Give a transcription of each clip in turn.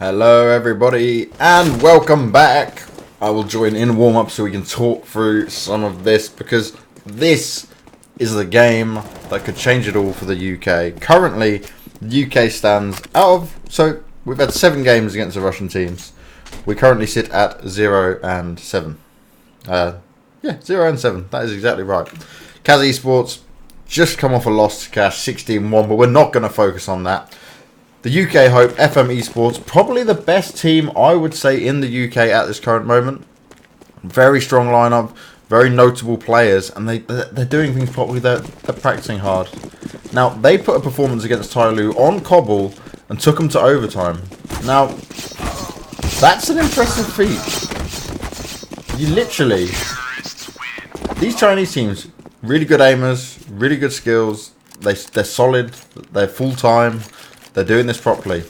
Hello everybody and welcome back. I will join in warm-up so we can talk through some of this because this is the game that could change it all for the UK. Currently, the UK stands out of... So, we've had 7 games against the Russian teams. We currently sit at 0-7. 0-7. That is exactly right. UKCSGO just come off a loss to Cash 16-1, but we're not going to focus on that. The UK hope, FM eSports, probably the best team I would say in the UK at this current moment. Very strong lineup, very notable players, and they're doing things properly. They're practicing hard. Now they put a performance against Tyloo on Cobble and took them to overtime. Now that's an impressive feat. You literally, these Chinese teams, really good aimers, really good skills. They're solid. They're full time. They're doing this properly.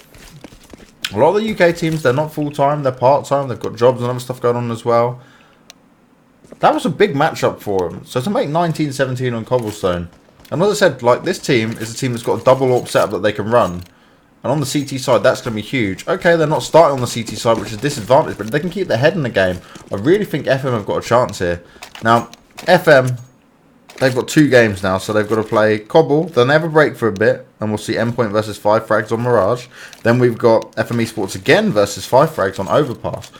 A lot of the UK teams, they're not full-time, they're part-time, they've got jobs and other stuff going on as well. That was a big matchup for them. So to make 19-17 on Cobblestone, and as I said, like this team is a team that's got a double AWP setup that they can run. And on the CT side, that's going to be huge. Okay, they're not starting on the CT side, which is a disadvantage, but they can keep their head in the game. I really think FM have got a chance here. Now, FM... They've got 2 games now, so they've got to play Cobble. Then they have a break for a bit, and we'll see Endpoint versus 5 frags on Mirage. Then we've got FM eSports again versus 5 frags on Overpass.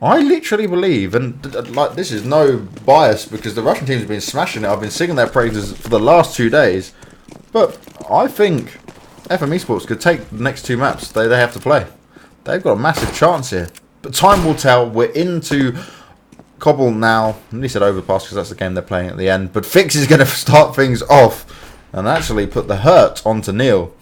I literally believe, and like this is no bias because the Russian teams have been smashing it. I've been singing their praises for the last 2 days, but I think FM eSports could take the next 2 maps they have to play. They've got a massive chance here, but time will tell. We're into Cobble now. I nearly said Overpass because that's the game they're playing at the end. But Fix is going to start things off and actually put the hurt onto Neil.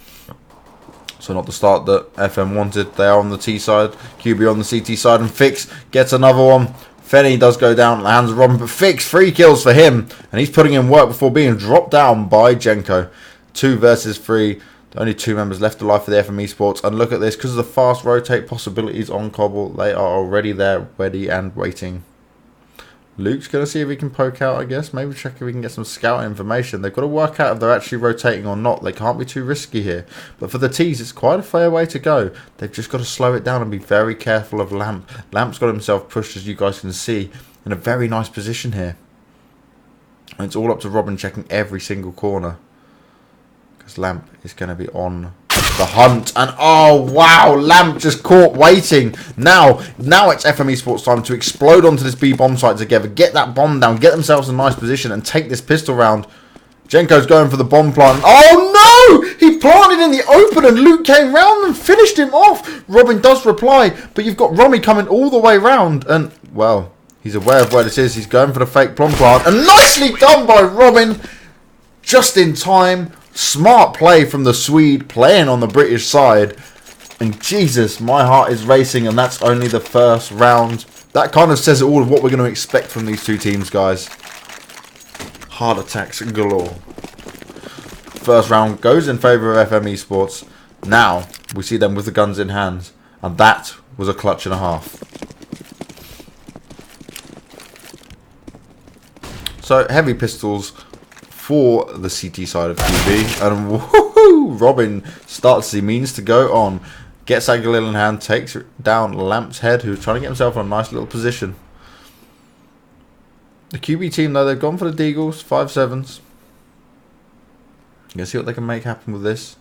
So not the start that FM wanted. They are on the T side, QB on the CT side, and Fix gets another one. Fenny does go down at the hands of Robin, but Fix, 3 kills for him. And he's putting in work before being dropped down by Jenko. 2 versus 3. Only 2 members left alive for the FM eSports. And look at this, because of the fast rotate possibilities on Cobble, they are already there, ready and waiting. Luke's going to see if he can poke out, I guess. Maybe check if we can get some scout information. They've got to work out if they're actually rotating or not. They can't be too risky here. But for the T's, it's quite a fair way to go. They've just got to slow it down and be very careful of Lamp. Lamp's got himself pushed, as you guys can see, in a very nice position here. And it's all up to Robin checking every single corner. Because Lamp is going to be on the hunt, and oh wow, Lamp just caught waiting. Now it's FM eSports time to explode onto this B bomb site together, get that bomb down, get themselves in a nice position and take this pistol round. Jenko's going for the bomb plant. Oh no, he planted in the open and Luke came round and finished him off. Robin does reply, but you've got Romy coming all the way round, and well, he's aware of where this is. He's going for the fake bomb plant, and nicely done by Robin, just in time. Smart play from the Swede, playing on the British side. And Jesus, my heart is racing, and that's only the first round. That kind of says it all of what we're going to expect from these 2 teams, guys. Heart attacks galore. First round goes in favour of FM eSports. Now, we see them with the guns in hand. And that was a clutch and a half. So, heavy pistols for the CT side of QB, and woohoo, Robin starts he means to go on, gets Aguilil in hand, takes down Lamp's head, who's trying to get himself in a nice little position. The QB team, though, they've gone for the Deagles, 5-7s. You can see what they can make happen with this.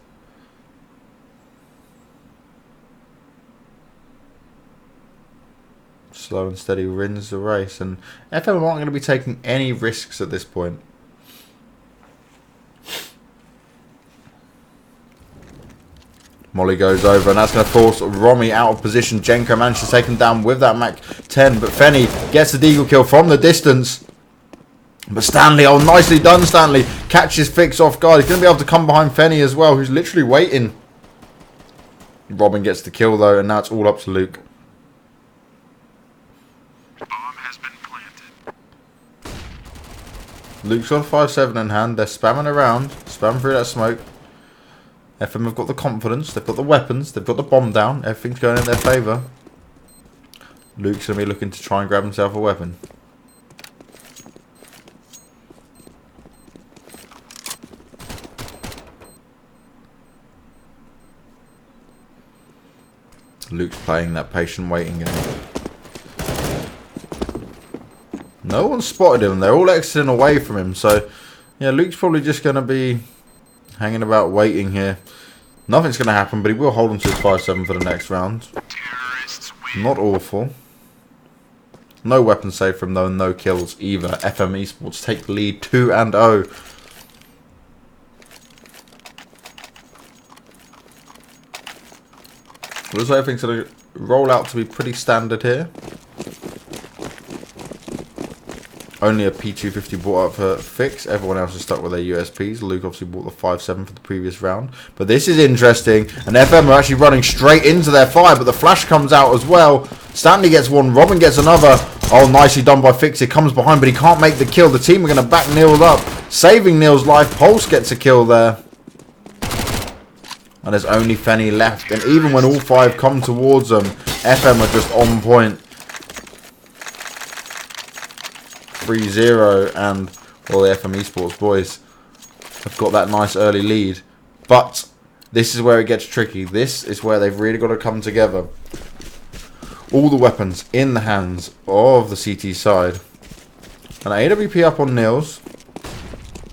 Slow and steady wins the race, and FM aren't going to be taking any risks at this point. Molly goes over, and that's going to force Romy out of position. Jenko managed to take him down with that Mac 10, but Fenny gets the deagle kill from the distance. But Stanley, oh, nicely done, Stanley. Catches Fix off guard. He's going to be able to come behind Fenny as well, who's literally waiting. Robin gets the kill, though, and now it's all up to Luke. Bomb has been planted. Luke's got a 5-7 in hand. They're spamming around, spamming through that smoke. FM have got the confidence, they've got the weapons, they've got the bomb down, everything's going in their favour. Luke's going to be looking to try and grab himself a weapon. Luke's playing that patient waiting game. No one spotted him. They're all exiting away from him. So, yeah, Luke's probably just going to be hanging about waiting here. Nothing's going to happen, but he will hold on to his 5-7 for the next round. Not awful. No weapon save from though, no kills either. FM eSports take the lead 2-0. Looks like everything's going to roll out to be pretty standard here. Only a P250 bought up for Fix. Everyone else is stuck with their USPs. Luke obviously bought the 5-7 for the previous round. But this is interesting. And FM are actually running straight into their fire. But the flash comes out as well. Stanley gets one. Robin gets another. Oh, nicely done by Fix. He comes behind, but he can't make the kill. The team are going to back Neil up. Saving Neil's life. Pulse gets a kill there. And there's only Fenny left. And even when all 5 come towards them, FM are just on point. 3-0, and well, the FM eSports boys have got that nice early lead. But this is where it gets tricky. This is where they've really got to come together. All the weapons in the hands of the CT side. And AWP up on Nils.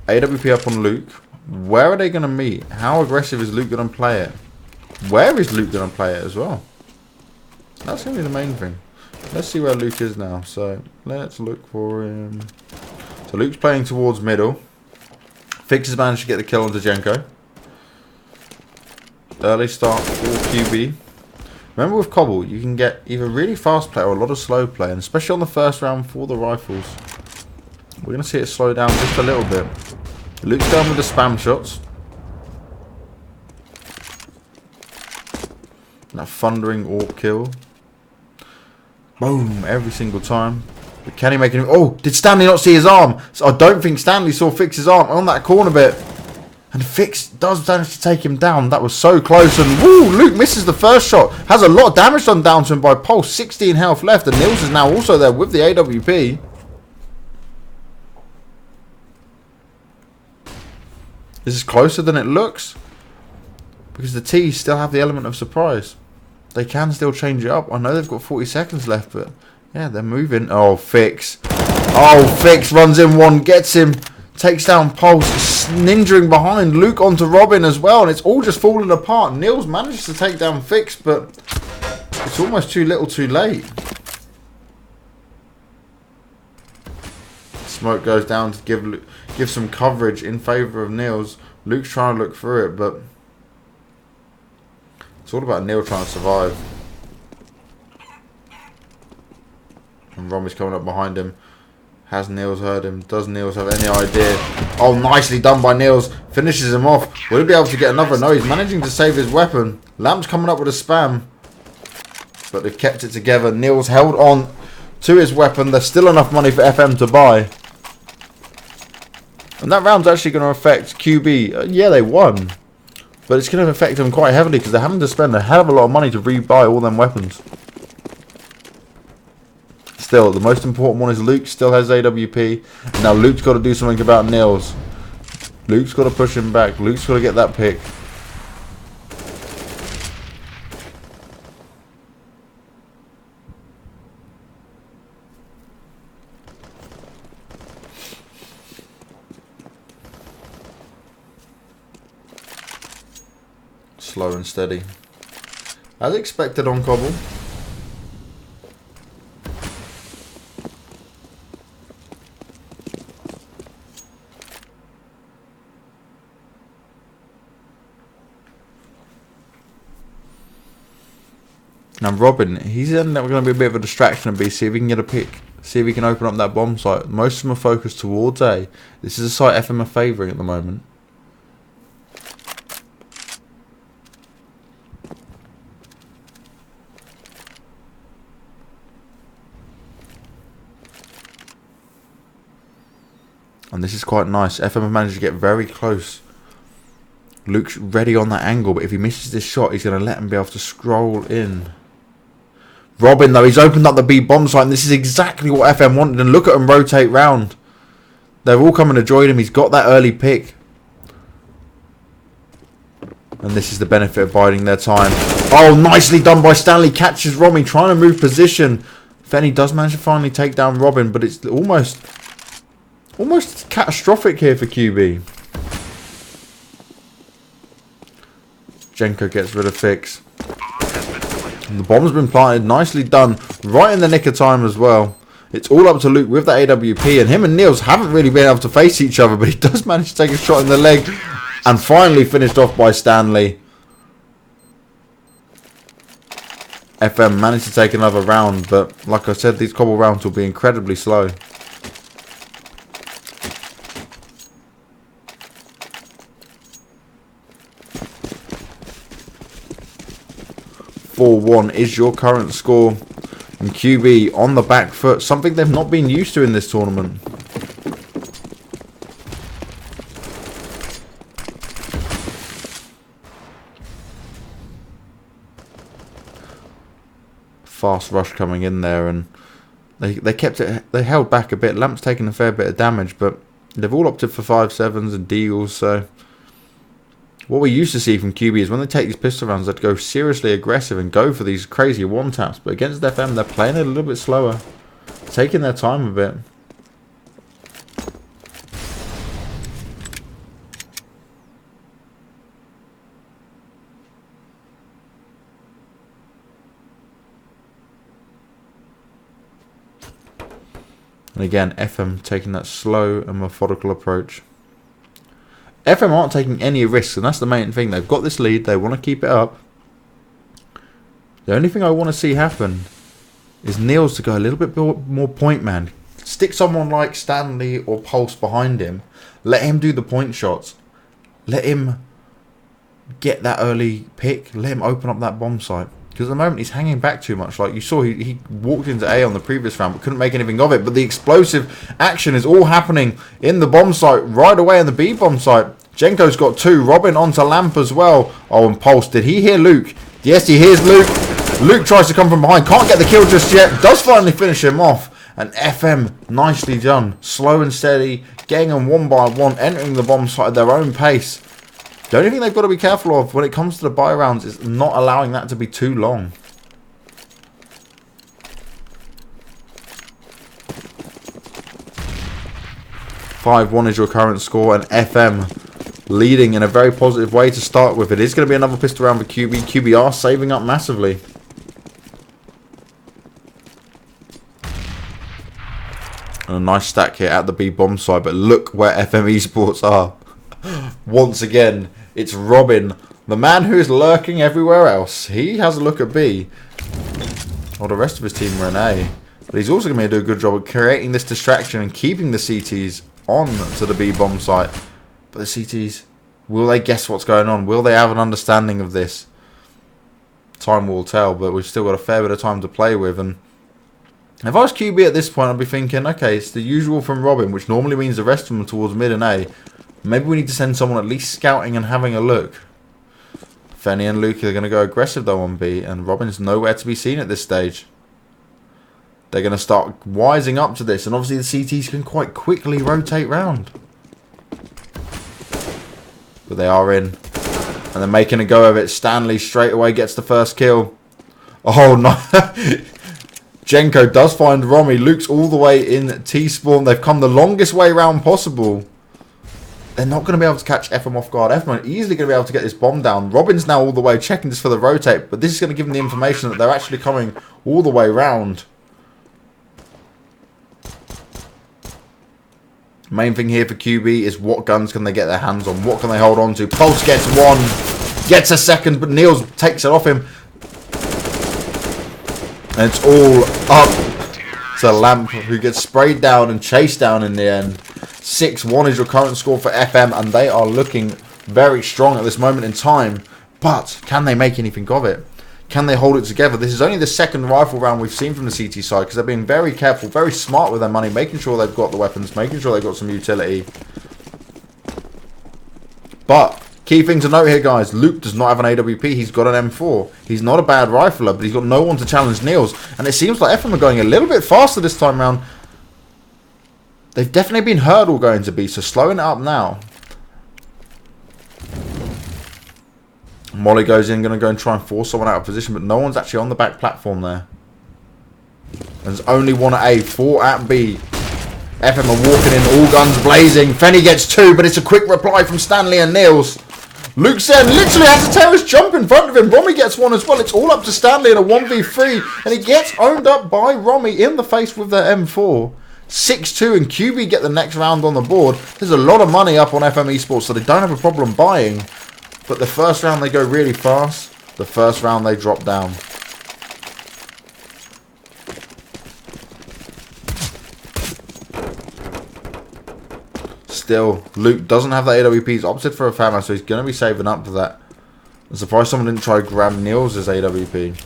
AWP up on Luke. Where are they going to meet? How aggressive is Luke going to play it? Where is Luke going to play it as well? That's going to be the main thing. Let's see where Luke is now. So let's look for him. So Luke's playing towards middle. Fix has managed to get the kill on Djenko. Early start for QB. Remember with Cobble, you can get either really fast play or a lot of slow play. And especially on the first round for the rifles. We're going to see it slow down just a little bit. Luke's going with the spam shots. That thundering AWP kill. Boom, every single time. But can he make it? Oh, did Stanley not see his arm? So I don't think Stanley saw Fix's arm on that corner bit. And Fix does manage to take him down. That was so close. And woo, Luke misses the first shot. Has a lot of damage done down to him by Pulse. 16 health left. And Nils is now also there with the AWP. This is closer than it looks. Because the T's still have the element of surprise. They can still change it up. I know they've got 40 seconds left, but yeah, they're moving. Oh, Fix. Oh, Fix runs in one, gets him, takes down Pulse, ninjaing behind. Luke onto Robin as well, and it's all just falling apart. Nils manages to take down Fix, but it's almost too little too late. Smoke goes down to give some coverage in favour of Nils. Luke's trying to look through it, but it's all about Neil trying to survive. And Romy's coming up behind him. Has Nils heard him? Does Nils have any idea? Oh, nicely done by Nils. Finishes him off. Will he be able to get another? No, he's managing to save his weapon. Lamp's coming up with a spam. But they've kept it together. Nils held on to his weapon. There's still enough money for FM to buy. And that round's actually going to affect QB. Yeah, they won. But it's going to affect them quite heavily because they're having to spend a hell of a lot of money to rebuy all them weapons. Still, the most important one is Luke still has AWP. And now Luke's got to do something about Nils. Luke's got to push him back. Luke's got to get that pick. Slow and steady. As expected on Cobble. Now Robin, he's going to be a bit of a distraction and B, see if he can get a pick. See if he can open up that bomb site. Most of them are focused towards A. This is a site FM are favouring at the moment. And this is quite nice. FM have managed to get very close. Luke's ready on that angle, but if he misses this shot, he's going to let him be able to scroll in. Robin, though, he's opened up the B bomb site, and this is exactly what FM wanted. And look at him rotate round. They're all coming to join him. He's got that early pick. And this is the benefit of biding their time. Oh, nicely done by Stanley. Catches Romy, trying to move position. Fenny does manage to finally take down Robin, but it's almost catastrophic here for QB. Jenko gets rid of Fix. And the bomb's been planted. Nicely done. Right in the nick of time as well. It's all up to Luke with the AWP. And him and Niels haven't really been able to face each other. But he does manage to take a shot in the leg. And finally finished off by Stanley. FM managed to take another round. But like I said, these couple rounds will be incredibly slow. (4-1) is your current score, and QB on the back foot, something they've not been used to in this tournament. Fast rush coming in there, and they kept it. They held back a bit. Lamp's taken a fair bit of damage, but they've all opted for 5.7s and deagles. So what we used to see from QB is when they take these pistol rounds, they'd go seriously aggressive and go for these crazy one-taps. But against FM, they're playing it a little bit slower. Taking their time a bit. And again, FM taking that slow and methodical approach. FM aren't taking any risks, and that's the main thing. They've got this lead. They want to keep it up. The only thing I want to see happen is Niels to go a little bit more point man. Stick someone like Stanley or Pulse behind him. Let him do the point shots. Let him get that early pick. Let him open up that bomb site. Because at the moment he's hanging back too much. Like you saw, he walked into A on the previous round but couldn't make anything of it. But the explosive action is all happening in the bomb site right away in the B bomb site. Jenko's got 2. Robin onto Lamp as well. Oh, and Pulse. Did he hear Luke? Yes, he hears Luke. Luke tries to come from behind. Can't get the kill just yet. Does finally finish him off. And FM, nicely done. Slow and steady. Getting them one by one. Entering the bomb site at their own pace. The only thing they've got to be careful of when it comes to the buy rounds is not allowing that to be too long. (5-1) is your current score, and FM leading in a very positive way to start with. It is going to be another pistol round for QB. QB are saving up massively. And a nice stack here at the B bomb side, but look where FM eSports are. Once again, it's Robin, the man who is lurking everywhere else. He has a look at B. Well, the rest of his team are in A. But he's also going to do a good job of creating this distraction and keeping the CTs on to the B bomb site. But the CTs, will they guess what's going on? Will they have an understanding of this? Time will tell, but we've still got a fair bit of time to play with. And if I was QB at this point, I'd be thinking, okay, it's the usual from Robin, which normally means the rest of them towards mid and A. Maybe we need to send someone at least scouting and having a look. Fenny and Luke are going to go aggressive though on B, and Robin's nowhere to be seen at this stage. They're going to start wising up to this, and obviously the CTs can quite quickly rotate round. But they are in, and they're making a go of it. Stanley straight away gets the first kill. Oh no! Jenko does find Romy. Luke's all the way in T-spawn. They've come the longest way round possible. They're not going to be able to catch FM off guard. FM are easily going to be able to get this bomb down. Robin's now all the way checking this for the rotate, but this is going to give them the information that they're actually coming all the way round. Main thing here for QB is what guns can they get their hands on? What can they hold on to? Pulse gets 1, gets a second, but Niels takes it off him. And it's all up to Lamp, who gets sprayed down and chased down in the end. 6-1 is your current score for FM, and they are looking very strong at this moment in time. But can they make anything of it? Can they hold it together? This is only the second rifle round we've seen from the CT side, because they're being very careful, very smart with their money, making sure they've got the weapons, making sure they've got some utility. But key thing to note here, guys, Luke does not have an AWP. He's got an M4. He's not a bad rifler, but he's got no one to challenge Niels. And it seems like FM are going a little bit faster this time round. They've definitely been hurdle going to be, so slowing it up now. Molly goes in, going to go and try and force someone out of position, but no one's actually on the back platform there. There's only one at A, 4 at B. FM are walking in, all guns blazing. Fenny gets 2, but it's a quick reply from Stanley and Niels. Luke Sen literally has a terrorist jump in front of him. Romy gets 1 as well. It's all up to Stanley in a 1v3, and he gets owned up by Romy in the face with their M4. 6-2, and QB get the next round on the board. There's a lot of money up on FM eSports, so they don't have a problem buying. But the first round they go really fast. The first round they drop down. Still, Luke doesn't have the AWP. He's opted for a Fatman, so he's going to be saving up for that. I'm surprised someone didn't try to grab Niels' AWP.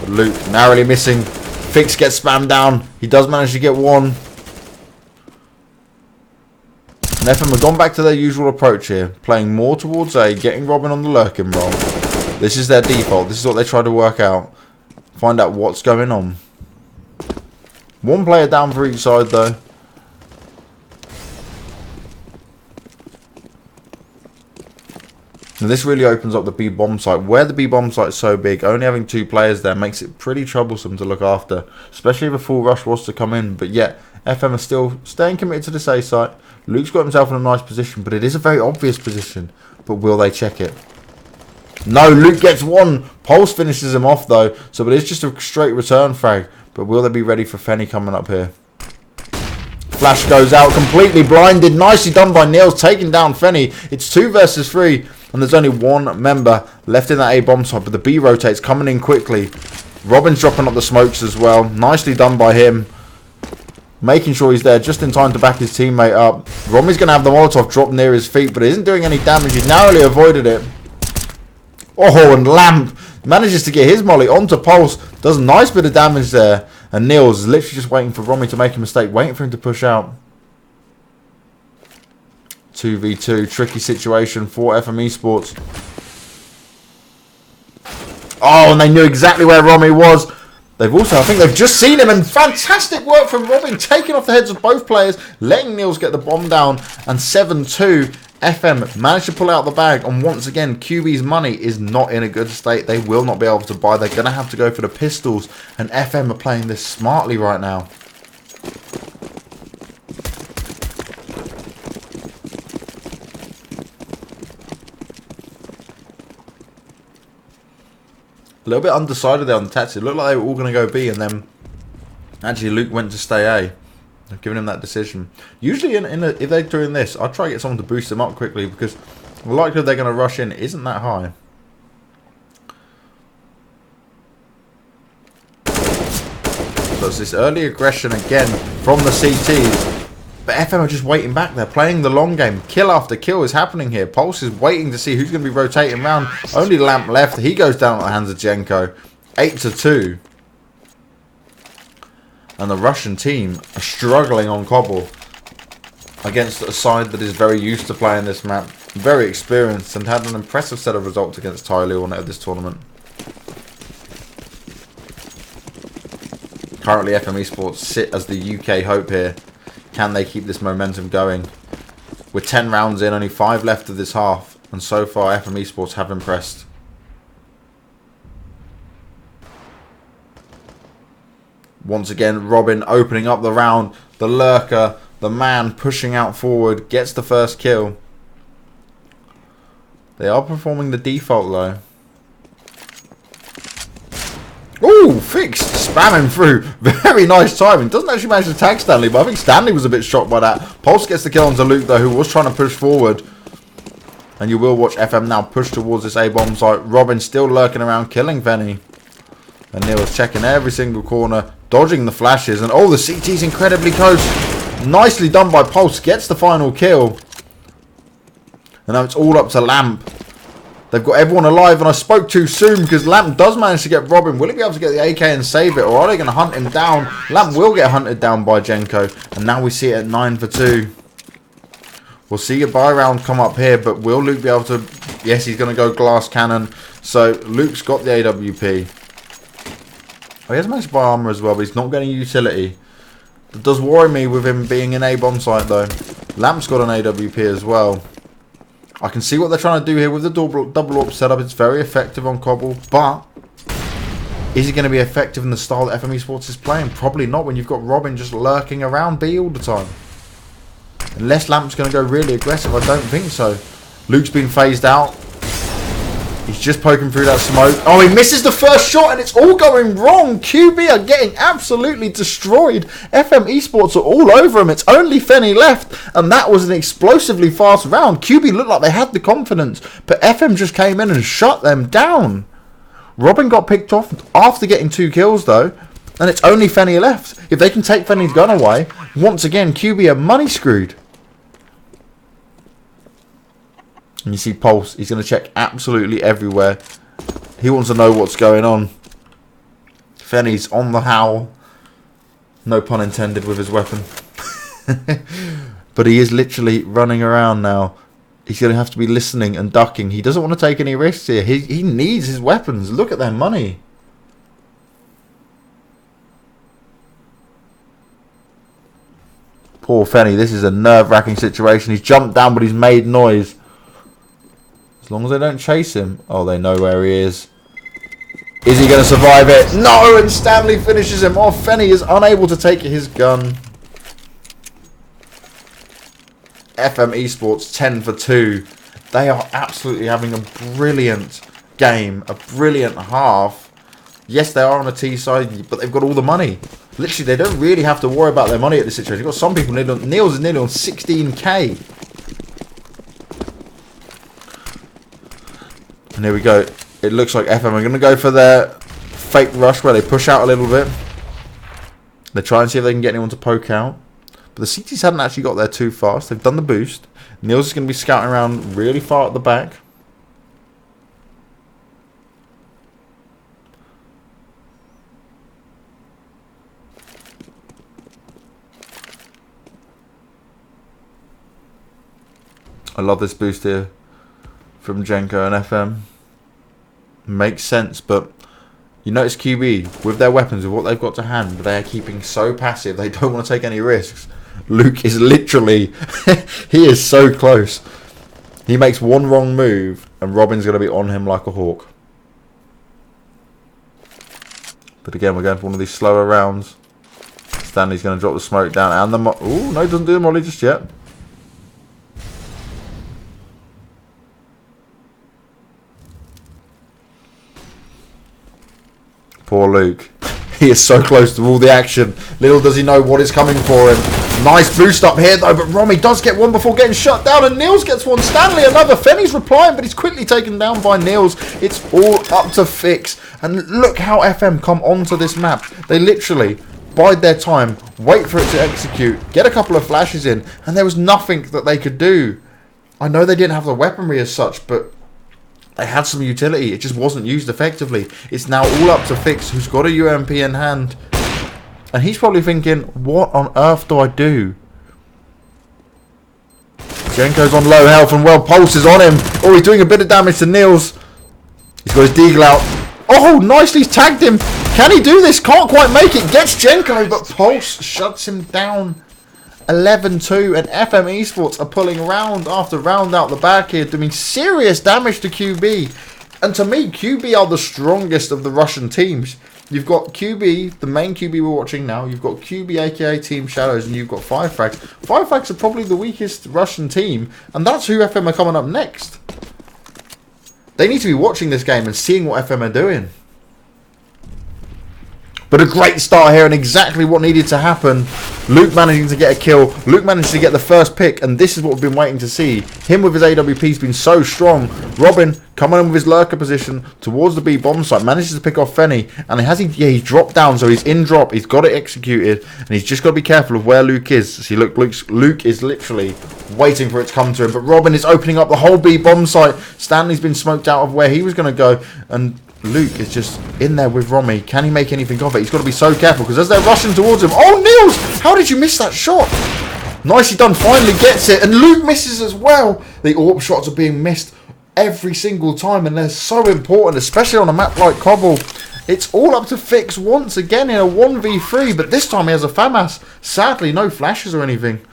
But Luke narrowly missing. Fix gets spammed down. He does manage to get 1. And FM have gone back to their usual approach here, playing more towards A, getting Robin on the lurking roll. This is their default. This is what they try to work out. Find out what's going on. 1 player down for each side though. Now this really opens up the B bomb site. Where the B bomb site is so big, only having 2 players there makes it pretty troublesome to look after. Especially if a full rush was to come in. But yet, FM are still staying committed to this A site. Luke's got himself in a nice position, but it is a very obvious position. But will they check it? No, Luke gets 1. Pulse finishes him off though, so it is just a straight return frag. But will they be ready for Fenny coming up here? Flash goes out, completely blinded. Nicely done by Niels, taking down Fenny. It's 2 versus 3, and there's only 1 member left in that A bomb site, but the B rotates coming in quickly. Robin's dropping up the smokes as well. Nicely done by him. Making sure he's there just in time to back his teammate up. Romy's going to have the Molotov drop near his feet, but it isn't doing any damage. He narrowly avoided it. Oh, and Lamp manages to get his molly onto Pulse. Does a nice bit of damage there. And Niels is literally just waiting for Romy to make a mistake. Waiting for him to push out. 2v2. Tricky situation for FM eSports. Oh, and they knew exactly where Romy was. They've also, I think they've just seen him, and fantastic work from Robin, taking off the heads of both players, letting Niels get the bomb down, and 7-2, FM managed to pull out the bag, and once again, QB's money is not in a good state. They will not be able to buy. They're going to have to go for the pistols, and FM are playing this smartly right now. A little bit undecided there on the tactics. It looked like they were all going to go B, and then actually Luke went to stay A. I've given him that decision. Usually, if they're doing this, I'd try to get someone to boost them up quickly, because the likelihood they're going to rush in isn't that high. So it's this early aggression again from the CTs. But FM are just waiting back. They're playing the long game. Kill after kill is happening here. Pulse is waiting to see who's going to be rotating around. Only Lamp left. He goes down at the hands of Jenko. 8-2. And the Russian team are struggling on Cobble against a side that is very used to playing this map. Very experienced and had an impressive set of results against Thailand at this tournament. Currently FM eSports sit as the UK hope here. Can they keep this momentum going? We're 10 rounds in, only 5 left of this half, and so far FM eSports have impressed. Once again, Robin opening up the round. The lurker, the man pushing out forward, gets the first kill. They are performing the default though. Ooh, fixed. Spamming through. Very nice timing. Doesn't actually manage to tag Stanley, but I think Stanley was a bit shocked by that. Pulse gets the kill onto Luke, though, who was trying to push forward. And you will watch FM now push towards this A-bomb site. Robin still lurking around, killing Venny. And Neil's checking every single corner, dodging the flashes. And, oh, the CT's incredibly close. Nicely done by Pulse. Gets the final kill. And now it's all up to Lamp. They've got everyone alive, and I spoke too soon because Lamp does manage to get Robin. Will he be able to get the AK and save it, or are they going to hunt him down? Lamp will get hunted down by Jenko, and now we see it at 9-2. We'll see a buy round come up here, but will Luke be able to... Yes, he's going to go glass cannon. So Luke's got the AWP. Oh, he has managed to buy armor as well, but he's not getting utility. That does worry me with him being an A-bomb site, though. Lamp's got an AWP as well. I can see what they're trying to do here with the double up setup. It's very effective on Cobble, but is it going to be effective in the style that FM eSports is playing? Probably not when you've got Robin just lurking around B all the time. Unless Lamp's going to go really aggressive, I don't think so. Luke's been phased out. He's just poking through that smoke. Oh, he misses the first shot and it's all going wrong. QB are getting absolutely destroyed. FM eSports are all over him. It's only Fenny left. And that was an explosively fast round. QB looked like they had the confidence. But FM just came in and shut them down. Robin got picked off after getting 2 kills though. And it's only Fenny left. If they can take Fenny's gun away, once again, QB are money screwed. And you see Pulse, he's going to check absolutely everywhere. He wants to know what's going on. Fenny's on the howl. No pun intended with his weapon. But he is literally running around now. He's going to have to be listening and ducking. He doesn't want to take any risks here. He needs his weapons. Look at their money. Poor Fenny. This is a nerve-wracking situation. He's jumped down, but he's made noise. As long as they don't chase him. Oh, they know where he is. Is he going to survive it? No! And Stanley finishes him off. Fenny is unable to take his gun. FM eSports 10 for 2. They are absolutely having a brilliant game. A brilliant half. Yes, they are on a T side, but they've got all the money. Literally, they don't really have to worry about their money at this situation. You've got some people, Niels is nearly on 16k. And here we go. It looks like FM are going to go for their fake rush where they push out a little bit. They try and see if they can get anyone to poke out. But the CTs hadn't actually got there too fast. They've done the boost. Niels is going to be scouting around really far at the back. I love this boost here from Jenko and FM. Makes sense, but you notice QB, with their weapons, with what they've got to hand, they are keeping so passive. They don't want to take any risks. Luke is literally, he is so close. He makes one wrong move, and Robin's going to be on him like a hawk. But again, we're going for one of these slower rounds. Stanley's going to drop the smoke down, and the ooh, no, doesn't do the molly just yet. Poor Luke. He is so close to all the action. Little does he know what is coming for him. Nice boost up here though, but Romy does get one before getting shut down, and Niels gets one. Stanley another. Fenny's replying, but he's quickly taken down by Niels. It's all up to Fix. And look how FM come onto this map. They literally bide their time, wait for it to execute, get a couple of flashes in, and there was nothing that they could do. I know they didn't have the weaponry as such, but they had some utility. It just wasn't used effectively. It's now all up to Fix, who's got a UMP in hand. And he's probably thinking, what on earth do I do? Jenko's on low health and well, Pulse is on him. Oh, he's doing a bit of damage to Niels. He's got his deagle out. Oh, nicely tagged him. Can he do this? Can't quite make it. Gets Jenko, but Pulse shuts him down. 11-2, and FM eSports are pulling round after round out the back here, doing serious damage to QB. And to me, QB are the strongest of the Russian teams. You've got QB, the main QB we're watching now. You've got QB, aka Team Shadows, and you've got Five Frags. Five Frags are probably the weakest Russian team, and that's who FM are coming up next. They need to be watching this game and seeing what FM are doing. But a great start here and exactly what needed to happen. Luke managing to get a kill. Luke managed to get the first pick, and this is what we've been waiting to see. Him with his AWP has been so strong. Robin coming in with his lurker position towards the B bomb site. Manages to pick off Fenny. And he's dropped down, so he's in drop. He's got it executed. And he's just got to be careful of where Luke is. See, look, Luke is literally waiting for it to come to him. But Robin is opening up the whole B bomb site. Stanley's been smoked out of where he was going to go. And Luke is just in there with Romy. Can he make anything of it? He's got to be so careful because as they're rushing towards him... Oh, Niels! How did you miss that shot? Nicely done. Finally gets it. And Luke misses as well. The AWP shots are being missed every single time, and they're so important, especially on a map like Cobble. It's all up to Fix once again in a 1v3, but this time he has a FAMAS. Sadly, no flashes or anything.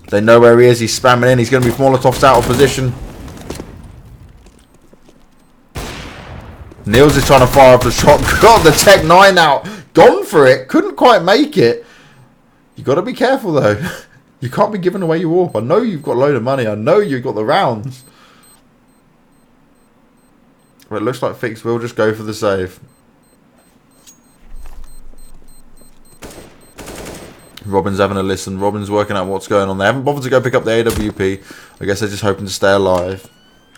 They know where he is. He's spamming in. He's going to be Molotovs out of position. Niels is trying to fire up the shot. God, the Tech 9 out. Gone for it. Couldn't quite make it. You got to be careful, though. You can't be giving away your AWP. I know you've got a load of money. I know you've got the rounds. But it looks like Fix will just go for the save. Robin's having a listen. Robin's working out what's going on. They haven't bothered to go pick up the AWP. I guess they're just hoping to stay alive.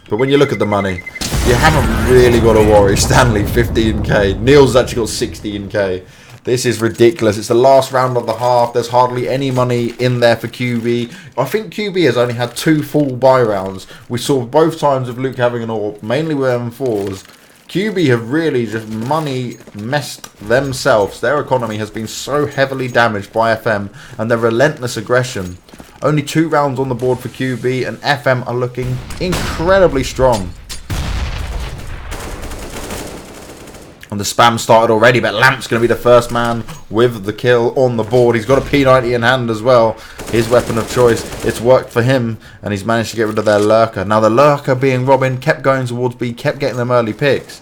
But when you look at the money, you haven't really got to worry. Stanley, 15k. Neil's actually got 16k. This is ridiculous. It's the last round of the half. There's hardly any money in there for QB. I think QB has only had 2 full buy rounds. We saw both times of Luke having an AWP, mainly with M4s. QB have really just money messed themselves. Their economy has been so heavily damaged by FM and their relentless aggression. Only 2 rounds on the board for QB, and FM are looking incredibly strong. And the spam started already, but Lamp's going to be the first man with the kill on the board. He's got a P90 in hand as well. His weapon of choice. It's worked for him, and he's managed to get rid of their lurker. Now, the lurker, being Robin, kept going towards B, kept getting them early picks.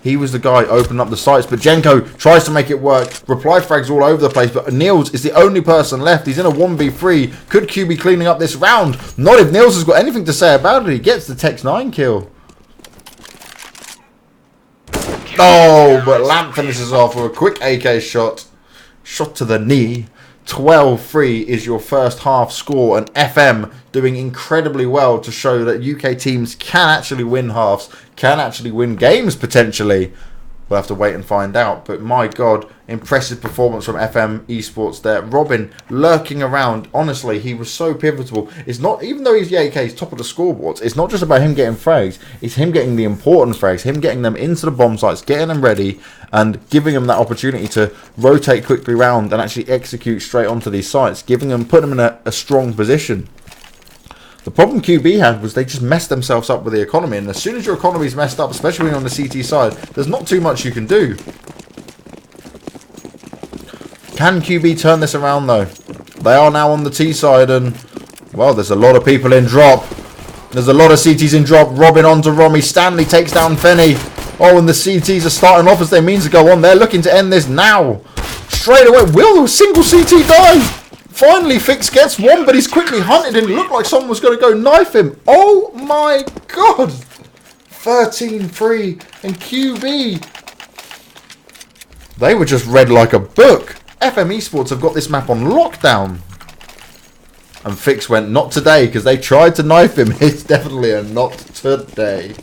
He was the guy opening up the sights, but Jenko tries to make it work. Reply frags all over the place, but Niels is the only person left. He's in a 1v3. Could Q be cleaning up this round? Not if Niels has got anything to say about it. He gets the Tex 9 kill. Oh, but Lamp finishes off with a quick AK shot. Shot to the knee. 12-3 is your first half score, and FM doing incredibly well to show that UK teams can actually win halves, can actually win games potentially. We'll have to wait and find out, but my God, impressive performance from FM eSports there. Robin lurking around. Honestly, he was so pivotal. It's not, even though he's the AK, he's top of the scoreboards, it's not just about him getting frags, it's him getting the important frags, him getting them into the bomb sites, getting them ready, and giving them that opportunity to rotate quickly round and actually execute straight onto these sites, putting them in a strong position. The problem QB had was they just messed themselves up with the economy, and as soon as your economy's messed up, especially on the CT side, there's not too much you can do. Can QB turn this around though? They are now on the T side, and well, there's a lot of people in drop. There's a lot of CTs in drop. Robin onto Romy. Stanley takes down Fenny. Oh, and the CTs are starting off as they mean to go on. They're looking to end this now. Straight away, will a single CT die? Finally, Fix gets one, but he's quickly hunted and it looked like someone was going to go knife him. Oh my God. 13-3 and QB. They were just read like a book. FM eSports have got this map on lockdown. And Fix went, not today, because they tried to knife him. It's definitely a not today.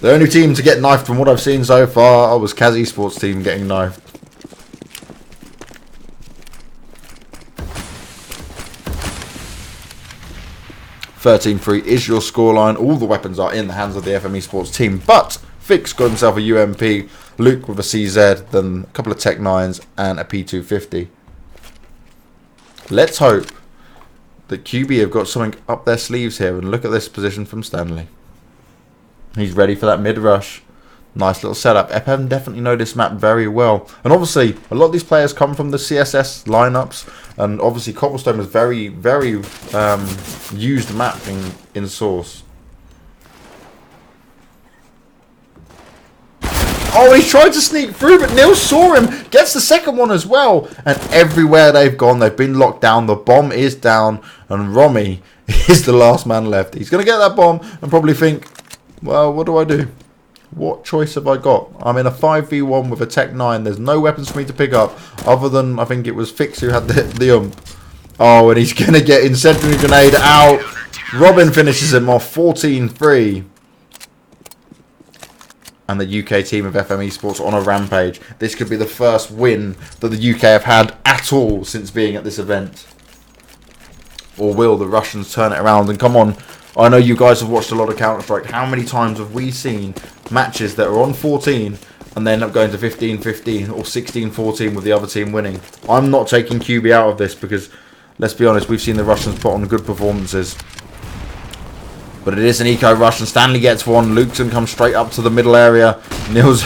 The only team to get knifed from what I've seen so far was Kaz eSports team getting knifed. (13-3) is your scoreline. All the weapons are in the hands of the FM eSports team, but Fix got himself a UMP, Luke with a CZ, then a couple of Tech 9s and a P250. Let's hope that QB have got something up their sleeves here, and look at this position from Stanley. He's ready for that mid-rush. Nice little setup. FM definitely know this map very well. And obviously, a lot of these players come from the CSS lineups. And obviously, Cobblestone was very, very used map in Source. Oh, he tried to sneak through, but Neil saw him. Gets the second one as well. And everywhere they've gone, they've been locked down. The bomb is down. And Romy is the last man left. He's going to get that bomb and probably think, well, what do I do? What choice have I got? I'm in a 5v1 with a Tech 9. There's no weapons for me to pick up other than, I think it was Fix who had the Oh, and he's going to get incendiary grenade out. Robin finishes him off 14-3. And the UK team of FM eSports on a rampage. This could be the first win that the UK have had at all since being at this event. Or will the Russians turn it around? And come on, I know you guys have watched a lot of Counter-Strike. How many times have we seen matches that are on 14 and they end up going to 15-15 or 16-14 with the other team winning? I'm not taking QB out of this because, let's be honest, we've seen the Russians put on good performances. But it is an eco rush, and Stanley gets one. Lukeson comes straight up to the middle area. Nils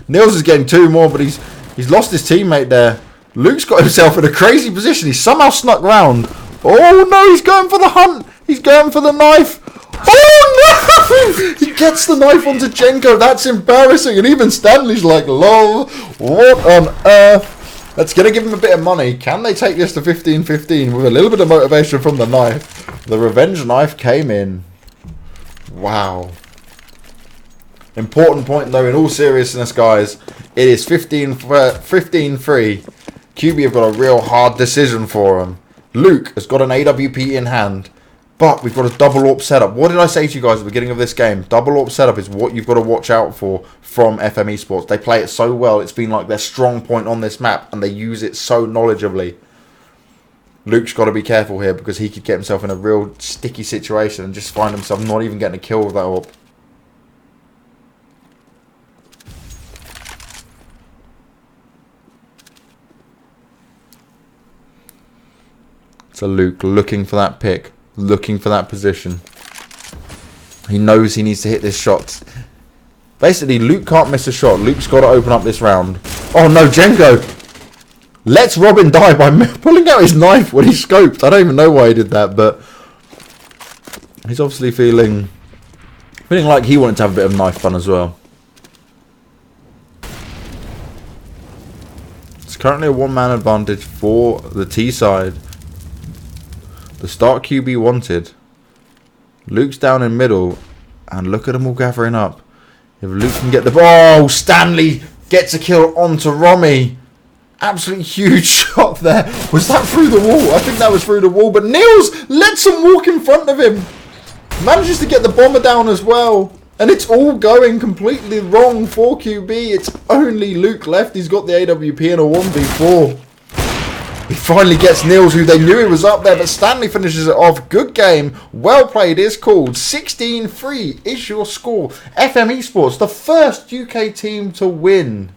is getting 2 more, but he's lost his teammate there. Luke's got himself in a crazy position. He's somehow snuck round. Oh no, he's going for the hunt. He's going for the knife. Oh no! He gets the knife onto Jenko. That's embarrassing. And even Stanley's like, lol, what on earth? That's going to give him a bit of money. Can they take this to 15-15 with a little bit of motivation from the knife? The revenge knife came in. Wow. Important point though, in all seriousness, guys. It is 15-3. QB have got a real hard decision for them. Luke has got an AWP in hand. But we've got a double AWP setup. What did I say to you guys at the beginning of this game? Double AWP setup is what you've got to watch out for from FM eSports. They play it so well. It's been like their strong point on this map. And they use it so knowledgeably. Luke's got to be careful here because he could get himself in a real sticky situation and just find himself not even getting a kill with that AWP. So Luke looking for that pick. Looking for that position. He knows he needs to hit this shot. Basically, Luke can't miss a shot. Luke's got to open up this round. Oh no, Jenko lets Robin die by pulling out his knife when he scoped. I don't even know why he did that, but he's obviously feeling like he wanted to have a bit of knife fun as well. It's currently a one-man advantage for the T side. The start QB wanted. Luke's down in middle. And look at them all gathering up. If Luke can get the ball. Oh, Stanley gets a kill onto Romy. Absolutely huge shot there. Was that through the wall? I think that was through the wall. But Niels lets him walk in front of him. Manages to get the bomber down as well. And it's all going completely wrong for QB. It's only Luke left. He's got the AWP and a 1v4. He finally gets Niels, who they knew he was up there, but Stanley finishes it off. Good game. Well played is called. 16-3 is your score. FM eSports, the first UK team to win.